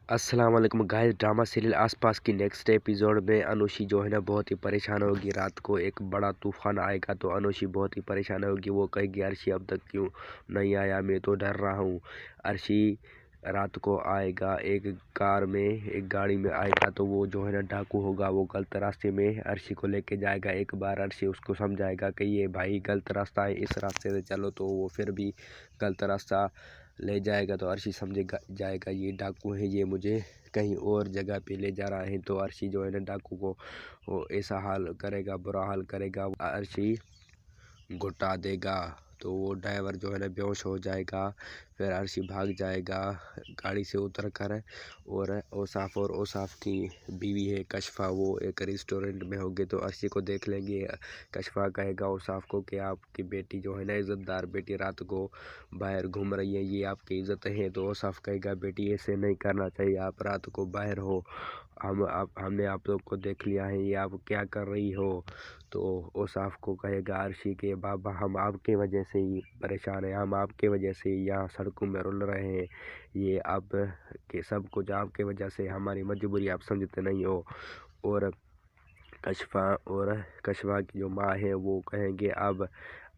अस्सलाम वालेकुम guys. Drama serial आसपास की नेक्स्ट एपिसोड में अनुषी जो है ना बहुत ही परेशान होगी। रात को एक बड़ा तूफान आएगा तो अनुषी बहुत ही परेशान होगी। वो कहेगी अर्शी अब तक क्यों नहीं आया, मैं तो डर रहा हूँ। अर्शी रात को आएगा एक कार में, एक गाड़ी में आएगा तो वो जो है ना डाकू होगा। वो गलत रास्ते में अर्शी को लेके जाएगा। एक बार अर्शी उसको समझाएगा कि ये भाई गलत रास्ता है, इस रास्ते से चलो, तो वो फिर भी गलत रास्ता ले जाएगा। तो अर्शी समझेगा जाएगा ये डाकू है, ये मुझे कहीं और जगह पे ले जा रहा है। तो अर्शी जो है ना डाकू को वो ऐसा हाल करेगा, बुरा हाल करेगा, अर्शी घुटा देगा। तो वो ड्राइवर जो है ना बेहोश हो जाएगा। फिर अर्शी भाग जाएगा गाड़ी से उतर कर। और औसाफ की बीवी है कशफा, वो एक रेस्टोरेंट में होगी तो अर्शी को देख लेंगे। कशफा कहेगा औसाफ को कि आपकी बेटी जो है ना इज़्ज़तदार बेटी रात को बाहर घूम रही है, ये आपकी इज़्ज़त है। तो औसाफ कहेगा बेटी ऐसे नहीं करना चाहिए, आप रात को बाहर हो, हमने आप लोग को देख लिया है, ये आप क्या कर रही हो। तो औसाफ को कहेगा अर्शी के बाबा हम आपके वजह से ही परेशान हैं, हम आपके वजह से ही यहाँ सड़कों में रुल रहे हैं, ये आप के सब कुछ आपके वजह से, हमारी मजबूरी आप समझते नहीं हो। और कशफा की जो माँ है वो कहेंगे अब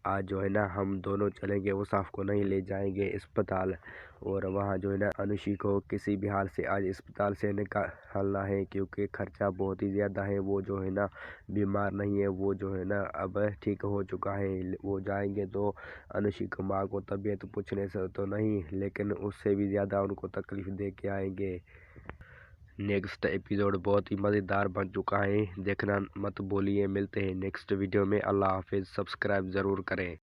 आज जो है ना हम दोनों चलेंगे, औसाफ को नहीं ले जाएंगे अस्पताल। और वहाँ जो है ना अनुषी को किसी भी हाल से आज अस्पताल से निकालना है, क्योंकि खर्चा बहुत ही ज़्यादा है। वो जो है ना बीमार नहीं है, वो जो है ना अब ठीक हो चुका है। वो जाएंगे तो अनुषी की माँ को तबीयत पूछने से तो नहीं, लेकिन उससे भी ज़्यादा उनको तकलीफ़ दे के आएंगे। नेक्स्ट एपिसोड बहुत ही मज़ेदार बन चुका है, देखना मत भूलिए। मिलते हैं नेक्स्ट वीडियो में। अल्लाह हाफिज़। सब्सक्राइब ज़रूर करें।